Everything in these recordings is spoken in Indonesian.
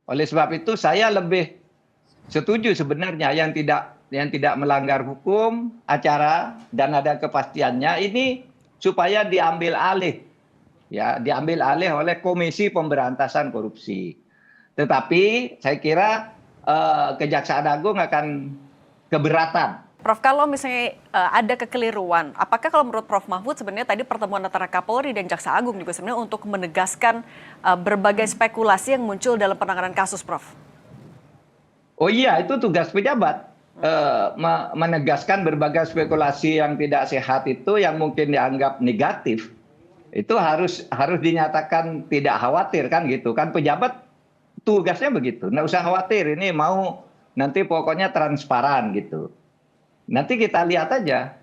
Oleh sebab itu saya lebih setuju sebenarnya yang tidak melanggar hukum acara dan ada kepastiannya ini supaya diambil alih, ya, diambil alih oleh Komisi Pemberantasan Korupsi. Tetapi saya kira Kejaksaan Agung akan keberatan. Prof, kalau misalnya ada kekeliruan, apakah kalau menurut Prof Mahfud sebenarnya tadi pertemuan antara Kapolri dan Jaksa Agung juga sebenarnya untuk menegaskan berbagai spekulasi yang muncul dalam penanganan kasus, Prof? Oh iya, itu tugas pejabat. Menegaskan berbagai spekulasi yang tidak sehat itu yang mungkin dianggap negatif. Itu harus dinyatakan tidak khawatir kan gitu kan, pejabat tugasnya begitu. Nggak usah khawatir, ini mau nanti pokoknya transparan gitu. Nanti kita lihat aja.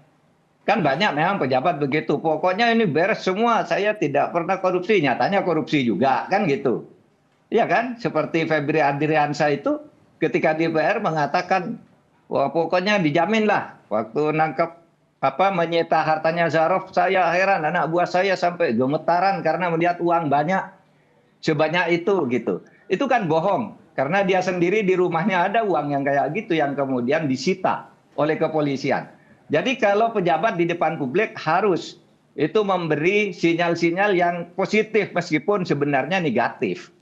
Kan banyak memang pejabat begitu. Pokoknya ini beres semua, saya tidak pernah korupsi. Nyatanya korupsi juga, kan gitu. Iya kan? Seperti Febri Adriansyah itu ketika DPR mengatakan, wah pokoknya dijamin lah. Waktu nangkep menyita hartanya Zarov, saya heran anak buah saya sampai gemetaran karena melihat uang banyak sebanyak itu gitu. Itu kan bohong. Karena dia sendiri di rumahnya ada uang yang kayak gitu yang kemudian disita oleh kepolisian. Jadi kalau pejabat di depan publik harus itu memberi sinyal-sinyal yang positif meskipun sebenarnya negatif.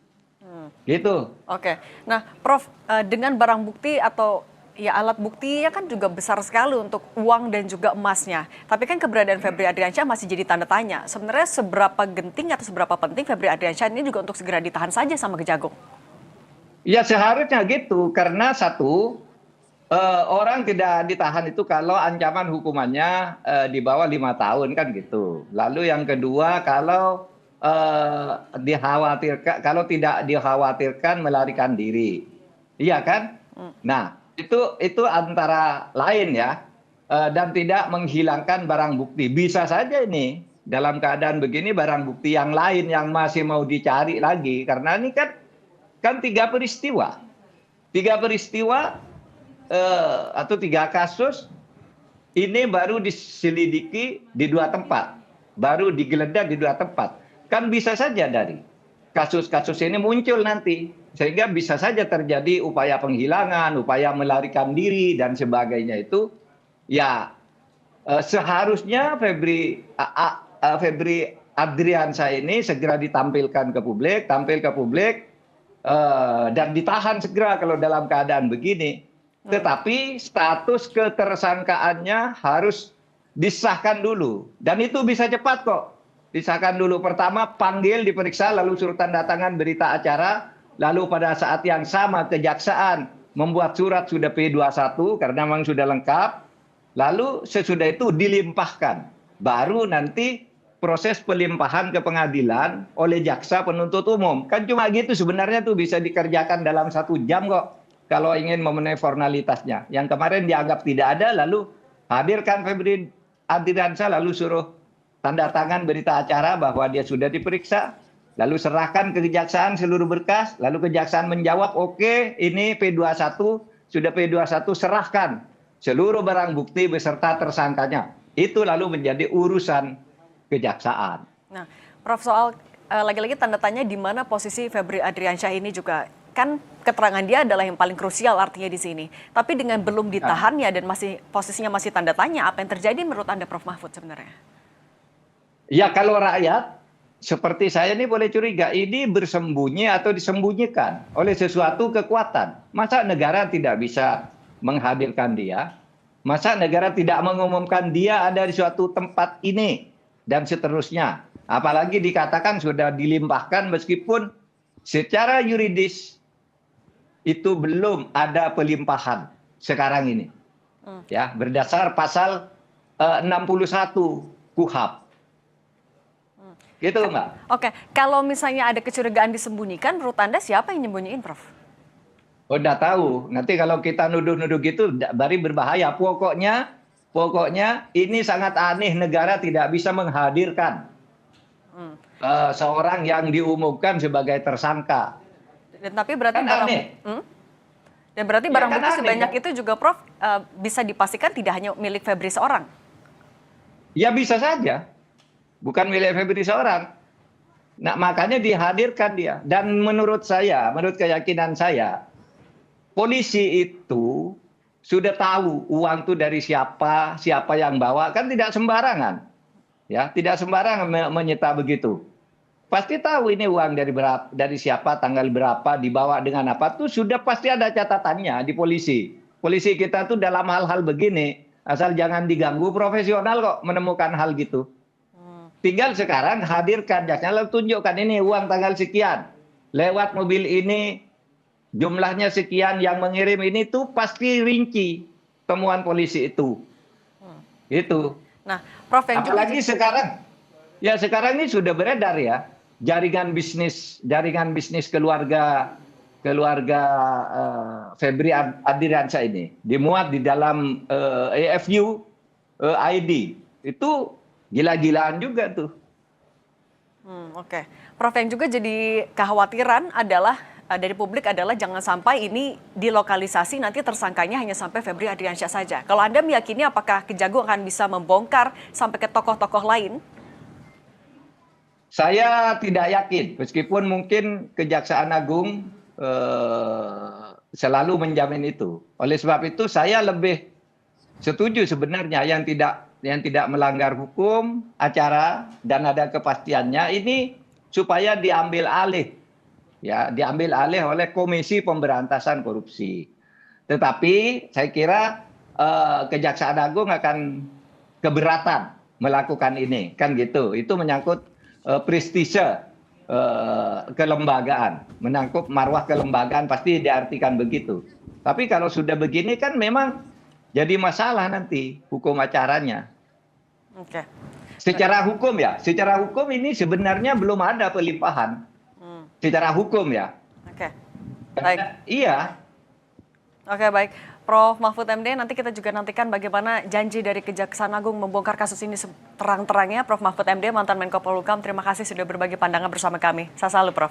Gitu. Oke. Nah, Prof, dengan barang bukti atau ya alat buktinya kan juga besar sekali untuk uang dan juga emasnya. Tapi kan keberadaan Febri Adriansyah masih jadi tanda tanya. Sebenarnya seberapa genting atau seberapa penting Febri Adriansyah ini juga untuk segera ditahan saja sama Kejagung? Ya seharusnya gitu, karena satu, orang tidak ditahan itu kalau ancaman hukumannya di bawah 5 tahun kan gitu. Lalu yang kedua, kalau dikhawatirkan, kalau tidak dikhawatirkan melarikan diri, iya kan? Nah itu antara lain ya, dan tidak menghilangkan barang bukti. Bisa saja ini dalam keadaan begini barang bukti yang lain yang masih mau dicari lagi, karena ini kan tiga peristiwa atau tiga kasus ini baru diselidiki di dua tempat, baru digeledah di dua tempat. Kan bisa saja dari kasus-kasus ini muncul nanti, sehingga bisa saja terjadi upaya penghilangan, upaya melarikan diri dan sebagainya itu. Ya seharusnya Febri Adriansyah ini segera ditampilkan ke publik, tampil ke publik, dan ditahan segera kalau dalam keadaan begini. Tetapi status ketersangkaannya harus disahkan dulu. Dan itu bisa cepat kok. Disahkan dulu. Pertama panggil, diperiksa, lalu suruh tanda tangan berita acara. Lalu pada saat yang sama kejaksaan membuat surat sudah P21 karena memang sudah lengkap. Lalu sesudah itu dilimpahkan. Baru nanti proses pelimpahan ke pengadilan oleh jaksa penuntut umum. Kan cuma gitu sebenarnya tuh bisa dikerjakan dalam 1 jam kok. Kalau ingin memenuhi formalitasnya. Yang kemarin dianggap tidak ada, lalu hadirkan Febri Adriansyah, lalu suruh tanda tangan berita acara bahwa dia sudah diperiksa. Lalu serahkan ke kejaksaan seluruh berkas. Lalu kejaksaan menjawab, oke, ini P21, sudah P21 serahkan seluruh barang bukti beserta tersangkanya. Itu lalu menjadi urusan kejaksaan. Nah, Prof, soal lagi-lagi tanda tanya di mana posisi Febri Adriansyah ini juga kan keterangan dia adalah yang paling krusial artinya di sini. Tapi dengan belum ditahannya dan posisinya masih tanda tanya, apa yang terjadi menurut Anda, Prof Mahfud sebenarnya? Ya kalau rakyat seperti saya ini boleh curiga ini bersembunyi atau disembunyikan oleh sesuatu kekuatan. Masa negara tidak bisa menghadirkan dia? Masa negara tidak mengumumkan dia ada di suatu tempat ini dan seterusnya? Apalagi dikatakan sudah dilimpahkan meskipun secara yuridis itu belum ada pelimpahan sekarang ini. Ya, berdasar pasal 61 KUHP. Gitu Mbak. Oke, kalau misalnya ada kecurigaan disembunyikan, menurut Anda siapa yang nyembunyiin, Prof? Udah tahu. Nanti kalau kita nuduh-nuduh gitu, bari berbahaya. Pokoknya ini sangat aneh, negara tidak bisa menghadirkan seorang yang diumumkan sebagai tersangka. Dan tapi berarti Kan aneh. Dan berarti Ya, barang kan bukti aneh, sebanyak kan? itu juga, Prof, bisa dipastikan tidak hanya milik Febri seorang. Ya bisa saja. Bukan milik Febri seorang. Nah, makanya dihadirkan dia. Dan menurut saya, menurut keyakinan saya, polisi itu sudah tahu uang itu dari siapa, siapa yang bawa, kan tidak sembarangan. Ya, tidak sembarangan menyita begitu. Pasti tahu ini uang dari berapa, dari siapa, tanggal berapa, dibawa dengan apa tuh sudah pasti ada catatannya di polisi. Polisi kita tuh dalam hal-hal begini, asal jangan diganggu, profesional kok menemukan hal gitu. Tinggal sekarang hadirkan, lalu tunjukkan ini uang tanggal sekian. Lewat mobil ini, jumlahnya sekian, yang mengirim ini tuh pasti rinci temuan polisi itu. Itu. Nah, Prof yang juga Apalagi sekarang, ya sekarang ini sudah beredar ya, jaringan bisnis keluarga Febri Ardiansyah ini dimuat di dalam EFU ID. Itu gila-gilaan juga tuh. Oke. Prof yang juga jadi kekhawatiran adalah dari publik adalah jangan sampai ini dilokalisasi nanti tersangkanya hanya sampai Febri Ardiansyah saja. Kalau Anda meyakini apakah Kejagung akan bisa membongkar sampai ke tokoh-tokoh lain? Saya tidak yakin, meskipun mungkin Kejaksaan Agung selalu menjamin itu. Oleh sebab itu saya lebih setuju sebenarnya yang tidak melanggar hukum acara dan ada kepastiannya ini supaya diambil alih, ya diambil alih oleh Komisi Pemberantasan Korupsi. Tetapi saya kira Kejaksaan Agung akan keberatan melakukan ini, kan gitu. Itu menyangkut prestise kelembagaan, menyangkut marwah kelembagaan, pasti diartikan begitu. Tapi kalau sudah begini kan memang jadi masalah nanti hukum acaranya. Oke. Secara hukum ini sebenarnya belum ada pelimpahan. Secara hukum ya. Oke. Baik. Iya. Oke, baik. Prof Mahfud MD, nanti kita juga nantikan bagaimana janji dari Kejaksaan Agung membongkar kasus ini terang-terangnya. Prof Mahfud MD, mantan Menko Polhukam, terima kasih sudah berbagi pandangan bersama kami. Saya selalu, Prof.